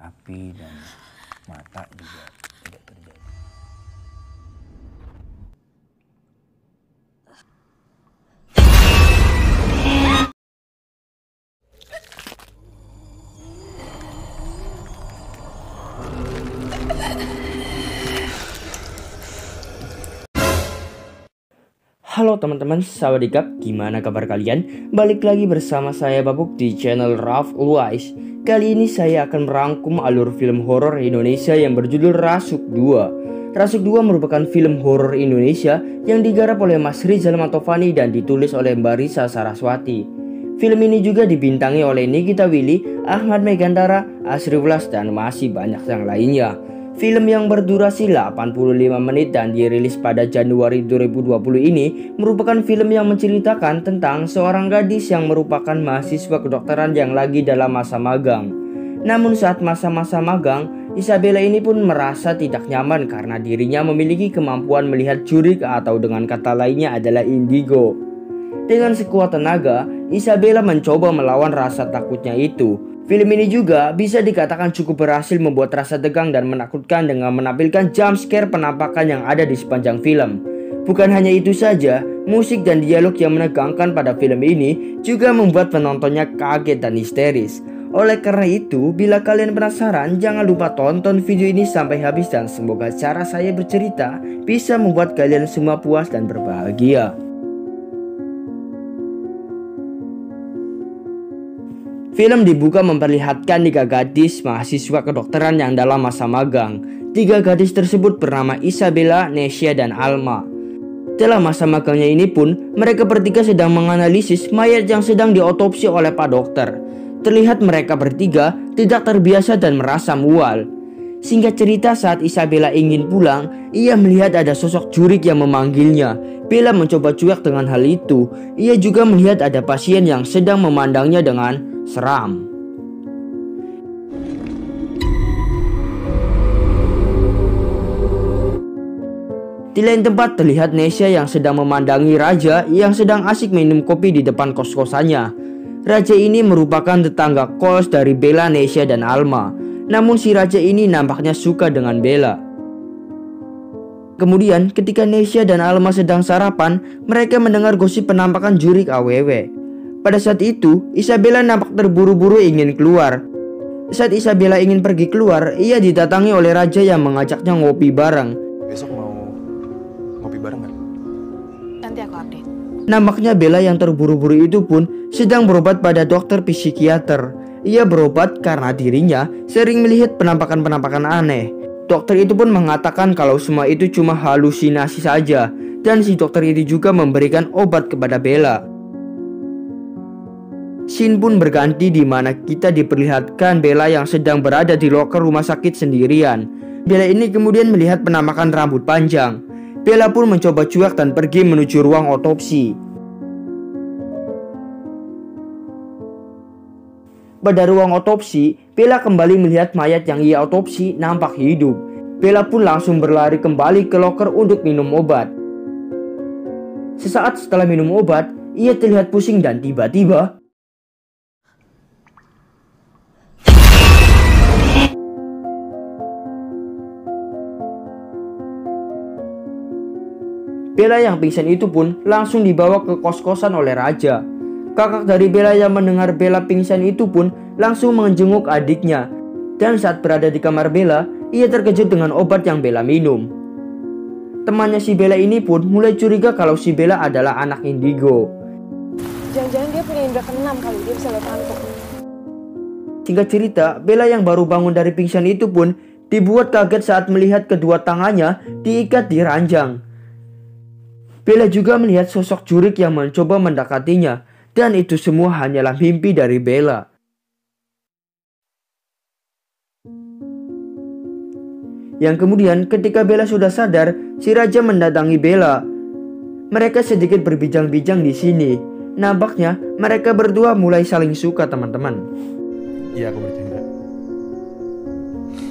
api dan mata juga tidak terjadi. Halo teman-teman, sawadikap, gimana kabar kalian? Balik lagi bersama saya Babuk di channel Raf Wise. Kali ini saya akan merangkum alur film horor Indonesia yang berjudul Rasuk 2. Rasuk 2 merupakan film horor Indonesia yang digarap oleh Mas Rizal Mantovani dan ditulis oleh Mbak Risa Saraswati. Film ini juga dibintangi oleh Nikita Willy, Ahmad Megantara, Asri Welas, dan masih banyak yang lainnya. Film yang berdurasi 85 menit dan dirilis pada Januari 2020 ini merupakan film yang menceritakan tentang seorang gadis yang merupakan mahasiswa kedokteran yang lagi dalam masa magang. Namun saat masa-masa magang, Isabella ini pun merasa tidak nyaman karena dirinya memiliki kemampuan melihat jurik atau dengan kata lainnya adalah indigo. Dengan sekuat tenaga, Isabella mencoba melawan rasa takutnya itu. Film ini juga bisa dikatakan cukup berhasil membuat rasa tegang dan menakutkan dengan menampilkan jump scare penampakan yang ada di sepanjang film. Bukan hanya itu saja, musik dan dialog yang menegangkan pada film ini juga membuat penontonnya kaget dan histeris. Oleh karena itu, bila kalian penasaran, jangan lupa tonton video ini sampai habis dan semoga cara saya bercerita bisa membuat kalian semua puas dan berbahagia. Film dibuka memperlihatkan 3 gadis mahasiswa kedokteran yang dalam masa magang. 3 gadis tersebut bernama Isabella, Nesya, dan Alma. Dalam masa magangnya ini pun, mereka bertiga sedang menganalisis mayat yang sedang diotopsi oleh Pak Dokter. Terlihat mereka bertiga tidak terbiasa dan merasa mual. Singkat cerita, saat Isabella ingin pulang, ia melihat ada sosok jurik yang memanggilnya. Bella mencoba cuek dengan hal itu. Ia juga melihat ada pasien yang sedang memandangnya dengan seram. Di lain tempat terlihat Nesya yang sedang memandangi Raja yang sedang asik minum kopi di depan kos-kosannya. Raja ini merupakan tetangga kos dari Bella, Nesya, dan Alma. Namun si Raja ini nampaknya suka dengan Bella. Kemudian ketika Nesya dan Alma sedang sarapan, mereka mendengar gosip penampakan jurik AWW. Pada saat itu, Isabella nampak terburu-buru ingin keluar. Saat Isabella ingin pergi keluar, ia didatangi oleh Raja yang mengajaknya ngopi bareng. Besok mau ngopi bareng kan? Nanti aku update. Nampaknya Bella yang terburu-buru itu pun sedang berobat pada dokter psikiater. Ia berobat karena dirinya sering melihat penampakan-penampakan aneh. Dokter itu pun mengatakan kalau semua itu cuma halusinasi saja. Dan si dokter itu juga memberikan obat kepada Bella. Scene pun berganti di mana kita diperlihatkan Bella yang sedang berada di loker rumah sakit sendirian. Bella ini kemudian melihat penampakan rambut panjang. Bella pun mencoba cuek dan pergi menuju ruang otopsi. Pada ruang otopsi, Bella kembali melihat mayat yang ia otopsi nampak hidup. Bella pun langsung berlari kembali ke loker untuk minum obat. Sesaat setelah minum obat, ia terlihat pusing dan tiba-tiba Bella yang pingsan itu pun langsung dibawa ke kos-kosan oleh Raja. Kakak dari Bella yang mendengar Bella pingsan itu pun langsung menjenguk adiknya. Dan saat berada di kamar Bella, ia terkejut dengan obat yang Bella minum. Temannya si Bella ini pun mulai curiga kalau si Bella adalah anak indigo. Jangan-jangan dia punya indera keenam kali, dia bisa lihat hantu. Singkat cerita, Bella yang baru bangun dari pingsan itu pun dibuat kaget saat melihat kedua tangannya diikat di ranjang. Bella juga melihat sosok jurik yang mencoba mendekatinya, dan itu semua hanyalah mimpi dari Bella. Yang kemudian ketika Bella sudah sadar, si Raja mendatangi Bella. Mereka sedikit berbincang-bincang di sini. Nampaknya mereka berdua mulai saling suka, teman-teman. Iya, aku bercanda.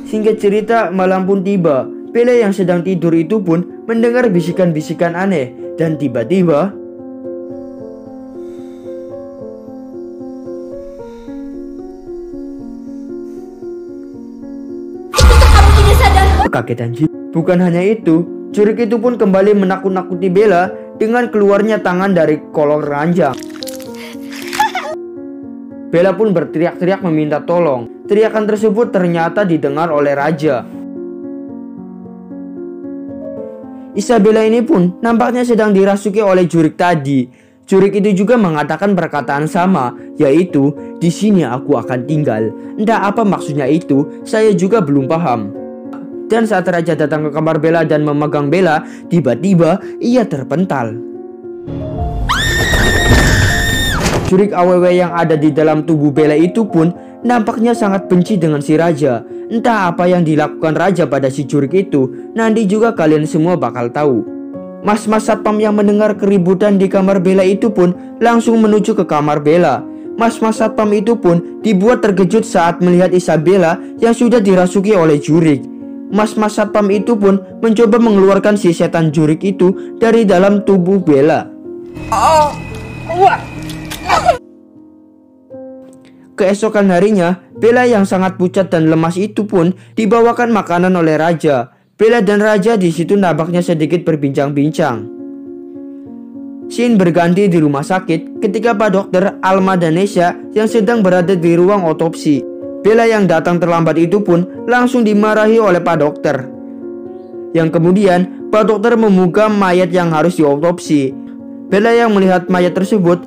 Singkat cerita, malam pun tiba. Bella yang sedang tidur itu pun mendengar bisikan-bisikan aneh. Dan tiba-tiba Kekagetan Jin. Bukan hanya itu, jurik itu pun kembali menakut-nakuti Bella dengan keluarnya tangan dari kolong ranjang. Bella pun berteriak-teriak meminta tolong. Teriakan tersebut ternyata didengar oleh raja. Isabella ini pun nampaknya sedang dirasuki oleh jurik tadi. Jurik itu juga mengatakan perkataan sama, yaitu di sini aku akan tinggal. Entah apa maksudnya itu, saya juga belum paham. Dan saat raja datang ke kamar Bella dan memegang Bella, tiba-tiba ia terpental. Jurik AWW yang ada di dalam tubuh Bella itu pun nampaknya sangat benci dengan si raja. Entah apa yang dilakukan raja pada si jurik itu, nanti juga kalian semua bakal tahu. Mas-mas satpam yang mendengar keributan di kamar Bella itu pun langsung menuju ke kamar Bella. Mas-mas satpam itu pun dibuat terkejut saat melihat Isabella yang sudah dirasuki oleh jurik. Mas-mas satpam itu pun mencoba mengeluarkan si setan jurik itu dari dalam tubuh Bella. Keesokan harinya, Bella yang sangat pucat dan lemas itu pun dibawakan makanan oleh raja. Bella dan raja di situ nampaknya sedikit berbincang-bincang. Scene berganti di rumah sakit ketika Pak Dokter Alma dan Nesha yang sedang berada di ruang otopsi. Bella yang datang terlambat itu pun langsung dimarahi oleh Pak Dokter. Yang kemudian Pak Dokter membuka mayat yang harus diotopsi. Bella yang melihat mayat tersebut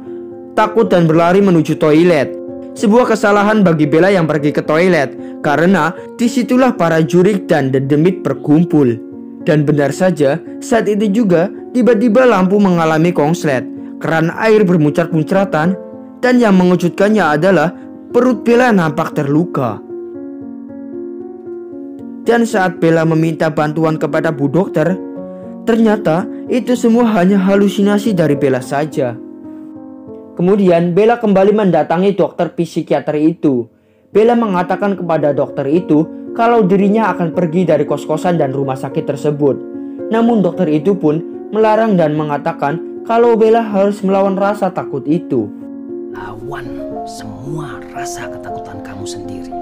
takut dan berlari menuju toilet. Sebuah kesalahan bagi Bella yang pergi ke toilet, karena disitulah para jurik dan The Demit berkumpul. Dan benar saja, saat itu juga tiba-tiba lampu mengalami konslet, keran air bermuncrat-muncratan, dan yang mengejutkannya adalah perut Bella nampak terluka. Dan saat Bella meminta bantuan kepada Bu Dokter, ternyata itu semua hanya halusinasi dari Bella saja. Kemudian Bella kembali mendatangi dokter psikiater itu. Bella mengatakan kepada dokter itu kalau dirinya akan pergi dari kos-kosan dan rumah sakit tersebut. Namun dokter itu pun melarang dan mengatakan kalau Bella harus melawan rasa takut itu. Lawan semua rasa ketakutan kamu sendiri.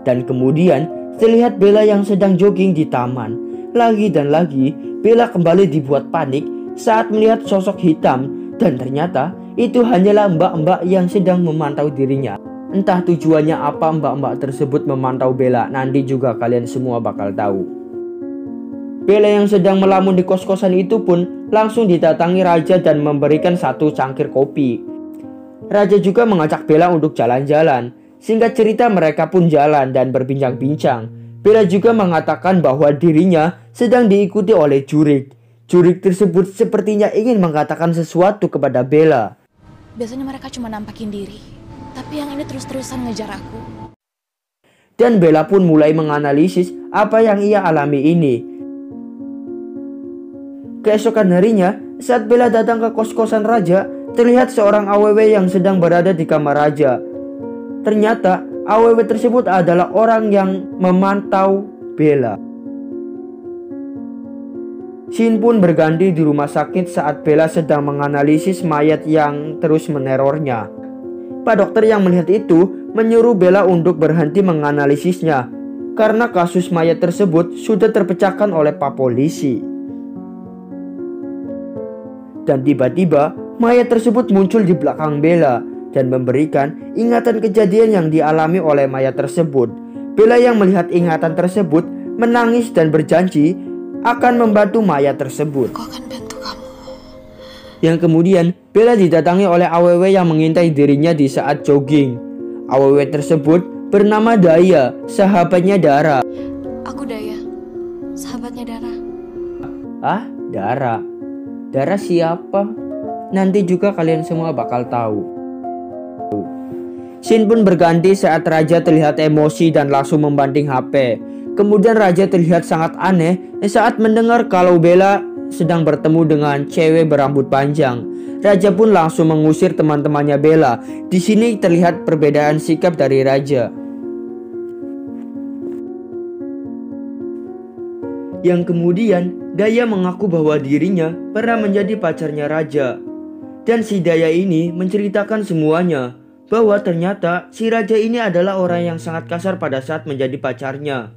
Dan kemudian terlihat Bella yang sedang jogging di taman. Lagi dan lagi Bella kembali dibuat panik saat melihat sosok hitam, dan ternyata itu hanyalah mbak-mbak yang sedang memantau dirinya. Entah tujuannya apa mbak-mbak tersebut memantau Bella, nanti juga kalian semua bakal tahu. Bella yang sedang melamun di kos-kosan itu pun langsung didatangi raja dan memberikan satu cangkir kopi. Raja juga mengajak Bella untuk jalan-jalan. Singkat cerita mereka pun jalan dan berbincang-bincang. Bella juga mengatakan bahwa dirinya sedang diikuti oleh jurik. Jurik tersebut sepertinya ingin mengatakan sesuatu kepada Bella. Biasanya mereka cuma nampakin diri, tapi yang ini terus-terusan ngejar aku. Dan Bella pun mulai menganalisis apa yang ia alami ini. Keesokan harinya, saat Bella datang ke kos-kosan raja, terlihat seorang AWW yang sedang berada di kamar raja. Ternyata AWW tersebut adalah orang yang memantau Bella. Scene pun berganti di rumah sakit saat Bella sedang menganalisis mayat yang terus menerornya. Pak dokter yang melihat itu menyuruh Bella untuk berhenti menganalisisnya karena kasus mayat tersebut sudah terpecahkan oleh Pak Polisi. Dan tiba-tiba mayat tersebut muncul di belakang Bella dan memberikan ingatan kejadian yang dialami oleh mayat tersebut. Bella yang melihat ingatan tersebut menangis dan berjanji akan membantu mayat tersebut. Aku akan bantu kamu. Yang kemudian Bella didatangi oleh AWW yang mengintai dirinya di saat jogging. AWW tersebut bernama Daya, sahabatnya Dara. Aku Daya, sahabatnya Dara. Ah, Dara? Dara siapa? Nanti juga kalian semua bakal tahu. Scene pun berganti saat Raja terlihat emosi dan langsung membanting HP. Kemudian Raja terlihat sangat aneh saat mendengar kalau Bella sedang bertemu dengan cewek berambut panjang. Raja pun langsung mengusir teman-temannya Bella. Di sini terlihat perbedaan sikap dari Raja. Yang kemudian Daya mengaku bahwa dirinya pernah menjadi pacarnya Raja. Dan si Daya ini menceritakan semuanya, bahwa ternyata si raja ini adalah orang yang sangat kasar pada saat menjadi pacarnya.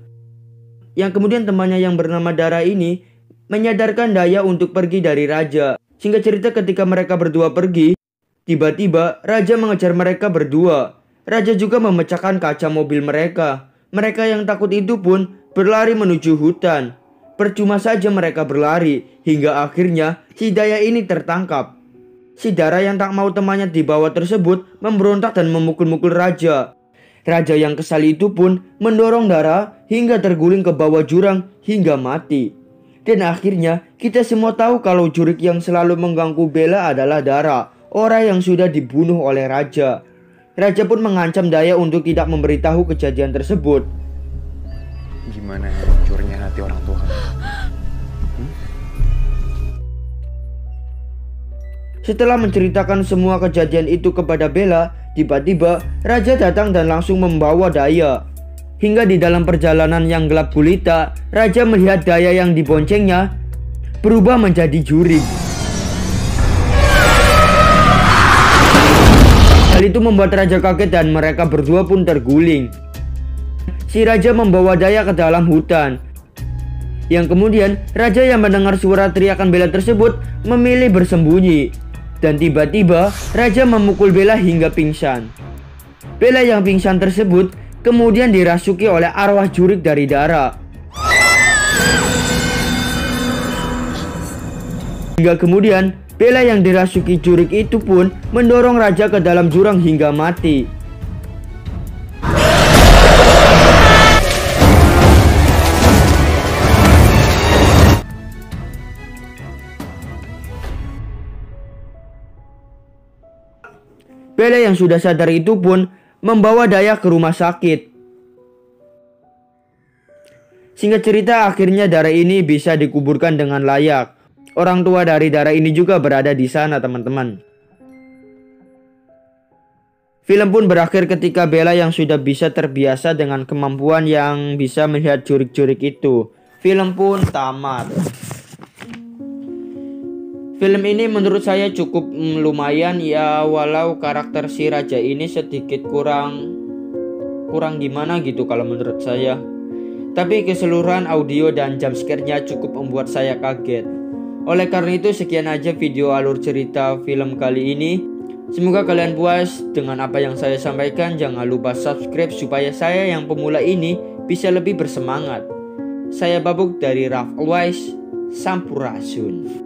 Yang kemudian temannya yang bernama Dara ini menyadarkan Daya untuk pergi dari raja. Singkat cerita, ketika mereka berdua pergi, tiba-tiba raja mengejar mereka berdua. Raja juga memecahkan kaca mobil mereka. Mereka yang takut itu pun berlari menuju hutan. Percuma saja mereka berlari, hingga akhirnya si Daya ini tertangkap. Si Dara yang tak mau temannya dibawa tersebut memberontak dan memukul-mukul raja. Raja yang kesal itu pun mendorong Dara hingga terguling ke bawah jurang hingga mati. Dan akhirnya kita semua tahu kalau jurik yang selalu mengganggu Bella adalah Dara, orang yang sudah dibunuh oleh raja. Raja pun mengancam Daya untuk tidak memberitahu kejadian tersebut. Gimana hancurnya hati orang tua kamu? Setelah menceritakan semua kejadian itu kepada Bella, tiba-tiba raja datang dan langsung membawa Daya. Hingga di dalam perjalanan yang gelap gulita, raja melihat Daya yang diboncengnya berubah menjadi jurik. Hal itu membuat raja kaget dan mereka berdua pun terguling. Si raja membawa Daya ke dalam hutan. Yang kemudian raja yang mendengar suara teriakan Bella tersebut memilih bersembunyi. Dan tiba-tiba raja memukul Bella hingga pingsan. Bella yang pingsan tersebut kemudian dirasuki oleh arwah jurik dari Dara. Hingga kemudian Bella yang dirasuki jurik itu pun mendorong raja ke dalam jurang hingga mati. Bella yang sudah sadar itu pun membawa Daya ke rumah sakit. Singkat cerita, akhirnya Dara ini bisa dikuburkan dengan layak. Orang tua dari Dara ini juga berada di sana, teman-teman. Film pun berakhir ketika Bella yang sudah bisa terbiasa dengan kemampuan yang bisa melihat jurik-jurik itu. Film pun tamat. Film ini menurut saya cukup lumayan ya, walau karakter si raja ini sedikit kurang gimana gitu kalau menurut saya. Tapi keseluruhan audio dan jump scare-nya cukup membuat saya kaget. Oleh karena itu sekian aja video alur cerita film kali ini. Semoga kalian puas dengan apa yang saya sampaikan. Jangan lupa subscribe supaya saya yang pemula ini bisa lebih bersemangat. Saya Babuk dari Raf Always. Sampurasun.